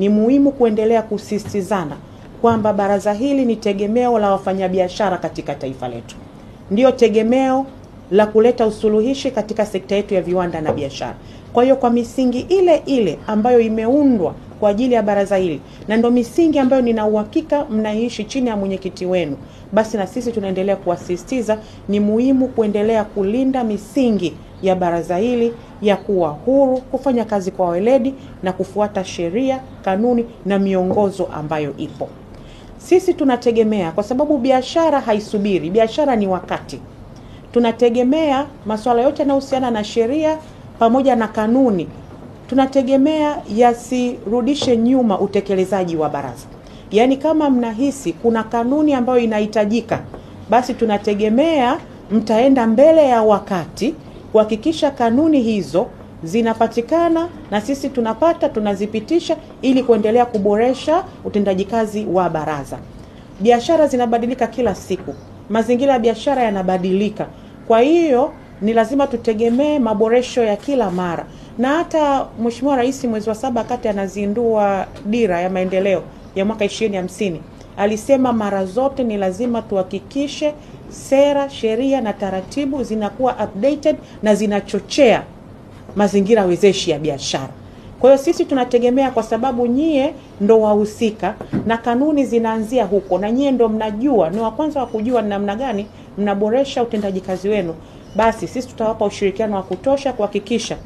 ni muhimu kuendelea kusisitizana kwamba baraza hili ni tegemeo la wafanyabiashara katika taifa letu. Ndio tegemeo la kuleta usuluhishi katika sekta yetu ya viwanda na biashara. Kwa hiyo kwa misingi ile ile ambayo imeundwa kwa ajili ya baraza hili, na ndio misingi ambayo nina uhakika mnaishi chini ya mwenyekiti wenu, basi na sisi tunaendelea kuasisitiza ni muhimu kuendelea kulinda misingi ya baraza hili ya kuwa huru, kufanya kazi kwa weledi na kufuata sheria, kanuni na miongozo ambayo ipo. Sisi tunategemea, kwa sababu biashara haisubiri, biashara ni wakati. Tunategemea masuala yote yanayohusiana na sheria pamoja na kanuni, tunategemea yasirudishe nyuma utekelezaji wa baraza. Yaani kama mnahisi kuna kanuni ambayo inahitajika, basi tunategemea mtaenda mbele ya wakati kuhakikisha kanuni hizo zinapatikana na sisi tunazipitisha ili kuendelea kuboresha utendaji kazi wa baraza. Biashara zinabadilika kila siku, mazingira ya biashara yanabadilika. Kwa hiyo ni lazima tutegemee maboresho ya kila mara. Na hata Mheshimiwa Rais mwezi wa 7 wakati anazindua dira ya maendeleo ya mwaka 2050 alisema mara zote ni lazima tuhakikishe sera, sheria na taratibu zinakuwa updated na zinachochea mazingira wezeshi ya biashara. Kwa hiyo sisi tunategemea, kwa sababu nyie ndo wahusika na kanuni zinaanzia huko, na nyie ndo mnajua, ni wa kwanza wa kujua namna gani mnaboresha utendaji kazi wenu, basi sisi tutawapa ushirikiano wa kutosha kuhakikisha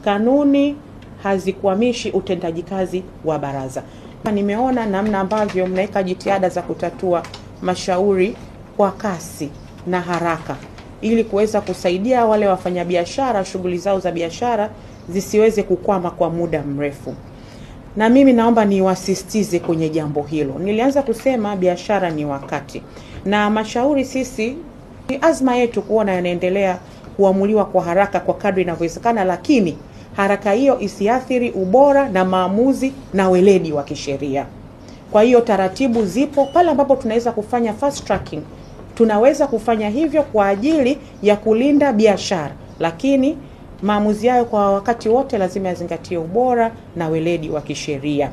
kanuni hazikwamishi utendaji kazi wa baraza. Nimeona namna ambavyo mnaweka jitihada za kutatua mashauri kwa kasi na haraka ili kuweza kusaidia wale wafanyabiashara shughuli zao za biashara zisiweze kukwama kwa muda mrefu. Na mimi naomba niwasisitize kwenye jambo hilo. Nilianza kusema biashara ni wakati, na mashauri sisi ni azma yetu kuona yanaendelea kuamuliwa kwa haraka kwa kadri inavyowezekana, lakini haraka hiyo isiathiri ubora na maamuzi na weledi wa kisheria. Kwa hiyo taratibu zipo, pale ambapo tunaweza kufanya fast tracking tunaweza kufanya hivyo kwa ajili ya kulinda biashara, lakini maamuzi hayo kwa wakati wote lazima yazingatie ubora na weledi wa kisheria.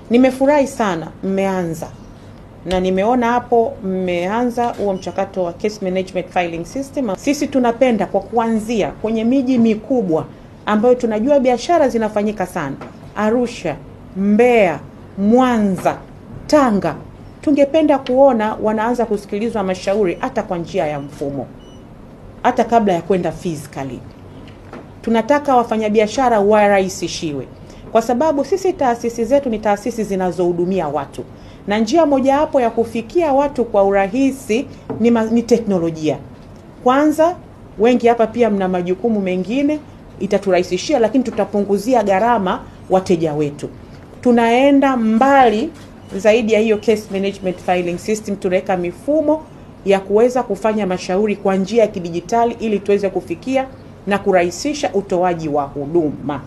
Nimefurahi sana mmeanza, na nimeona hapo mmeanza huo mchakato wa case management filing system. Sisi tunapenda kwa kuanzia kwenye miji mikubwa ambayo tunajua biashara zinafanyika sana: Arusha, Mbeya, Mwanza, Tanga. Tungependa kuona wanaanza kusikilizwa mashauri hata kwa njia ya mfumo, hata kabla ya kwenda physically. Tunataka wafanyabiashara warahisishiwe, kwa sababu sisi taasisi zetu ni taasisi zinazohudumia watu, na njia moja hapo ya kufikia watu kwa urahisi ni teknolojia. Kwanza, wengi hapa pia mna majukumu mengine, itaturahisishia, lakini tutapunguzia gharama wateja wetu. Tunaenda mbali zaidi ya hiyo case management filing system, tunaweka mifumo ya kuweza kufanya mashauri kwa njia ya kidijitali ili tuweze kufikia na kurahisisha utoaji wa huduma.